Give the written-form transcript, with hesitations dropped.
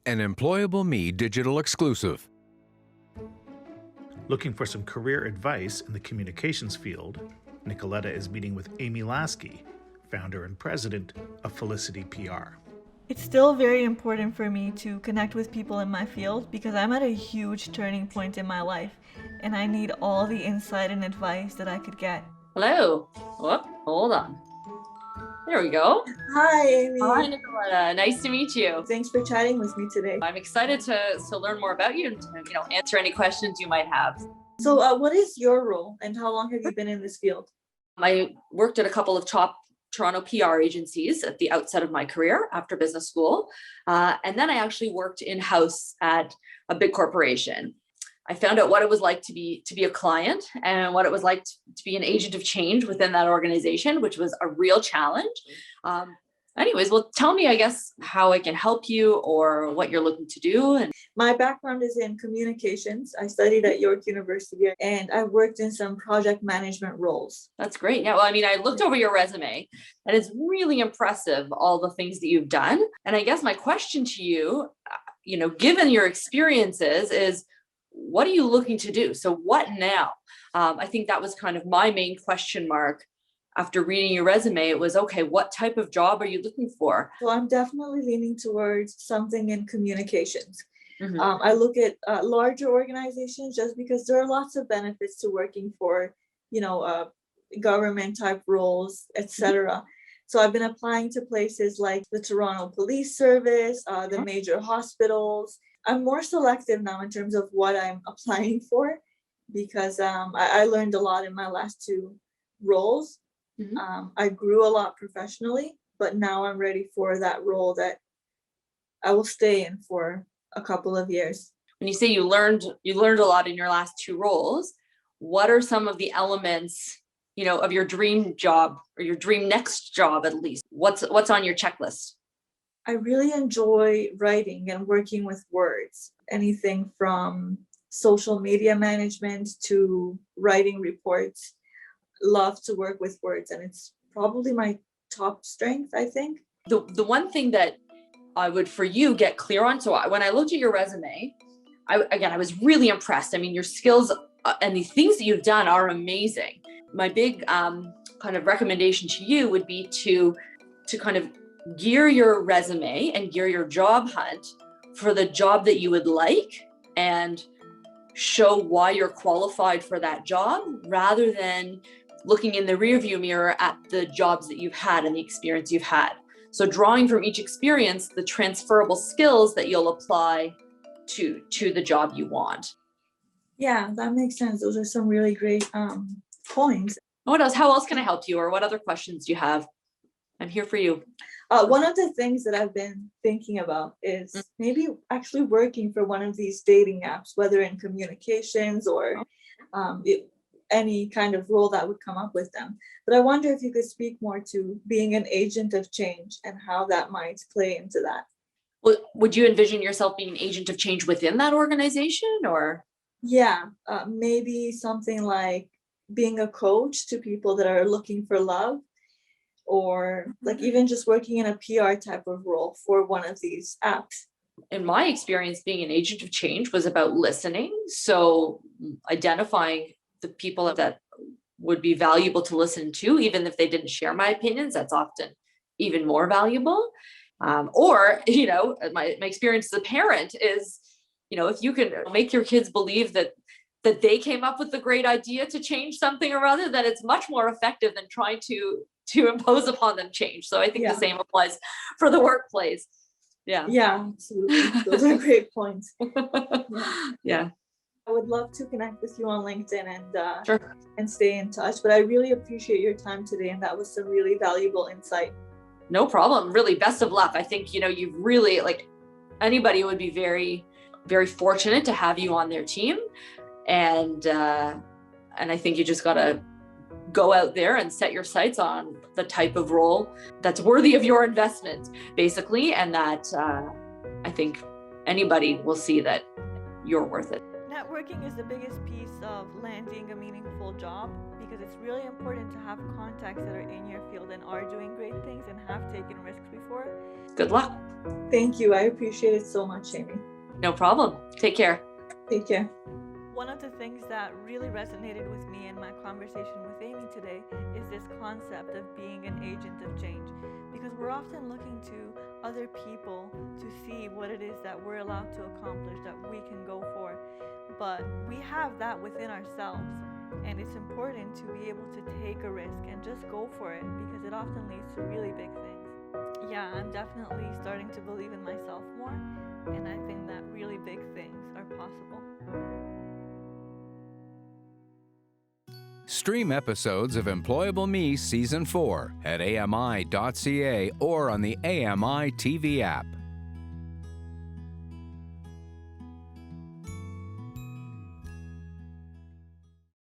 An Employable Me digital exclusive. Looking for some career advice in the communications field, Nicoletta is meeting with Amy Lasky, founder and president of Felicity PR. It's still very important for me to connect with people in my field because I'm at a huge turning point in my life and I need all the insight and advice that I could get. Hello. Whoop, hold on. There we go. Hi, Amy. Hi, Nicoletta. Nice to meet you. Thanks for chatting with me today. I'm excited to learn more about you and to, answer any questions you might have. So what is your role and how long have you been in this field? I worked at a couple of top Toronto PR agencies at the outset of my career after business school. And then I actually worked in-house at a big corporation. I found out what it was like to be a client and what it was like to be an agent of change within that organization, which was a real challenge. Anyways, well, tell me, I guess, how I can help you or what you're looking to do. And My background is in communications. I studied at York University and I worked in some project management roles. that's great. Yeah, well, I looked over your resume and it's really impressive, all the things that you've done. And I guess my question to you, given your experiences is, what are you looking to do? So what now? I think that was kind of my main question mark after reading your resume. It was, okay, what type of job are you looking for? So I'm definitely leaning towards something in communications. Mhm. I look at larger organizations just because there are lots of benefits to working for, government type roles, etc. So I've been applying to places like the Toronto Police Service, the major hospitals. I'm more selective now in terms of what I'm applying for because I learned a lot in my last two roles. Mhm. I grew a lot professionally, but now I'm ready for that role that I will stay in for a couple of years. When you say you learned a lot in your last two roles, what are some of the elements, of your dream job or your dream next job, at least? What's on your checklist? I really enjoy writing and working with words, anything from social media management to writing reports. Love to work with words, and it's probably my top strength, I think. The one thing that I would, for you, get clear on. So when I looked at your resume, I was really impressed. Your skills and the things that you've done are amazing. My big kind of recommendation to you would be to kind of gear your resume and gear your job hunt for the job that you would like and show why you're qualified for that job rather than looking in the rearview mirror at the jobs that you've had and the experience you've had. So drawing from each experience the transferable skills that you'll apply to the job you want. Yeah, that makes sense. Those are some really great points. What else? How else can I help you? Or what other questions do you have? I'm here for you. One of the things that I've been thinking about is maybe actually working for one of these dating apps, whether in communications or any kind of role that would come up with them. But I wonder if you could speak more to being an agent of change and how that might play into that. Well, would you envision yourself being an agent of change within that organization, or? Yeah, maybe something like being a coach to people that are looking for love, or like even just working in a PR type of role for one of these apps. In my experience, being an agent of change was about listening. So identifying the people that would be valuable to listen to, even if they didn't share my opinions, that's often even more valuable. Or my experience as a parent is, if you can make your kids believe that they came up with a great idea to change something or other, then it's much more effective than trying to impose upon them change. So I think the same applies for the workplace. Yeah, absolutely. Those are great points. Yeah. I would love to connect with you on LinkedIn and Sure. and stay in touch, but I really appreciate your time today, and that was some really valuable insight. No problem. Really, best of luck. I think, you've really, anybody would be very, very fortunate to have you on their team. And I think you just got to go out there and set your sights on the type of role that's worthy of your investment, basically. And that I think anybody will see that you're worth it. Networking is the biggest piece of landing a meaningful job because it's really important to have contacts that are in your field and are doing great things and have taken risks before. Good luck. Thank you. I appreciate it so much, Amy. No problem. Take care. Take care. One of the things that really resonated with me in my conversation with Amy today is this concept of being an agent of change, because we're often looking to other people to see what it is that we're allowed to accomplish, that we can go for. But we have that within ourselves, and it's important to be able to take a risk and just go for it because it often leads to really big things. Yeah, I'm definitely starting to believe in myself more, and I think that really big things are possible. Stream episodes of Employable Me Season 4 at AMI.ca or on the AMI TV app.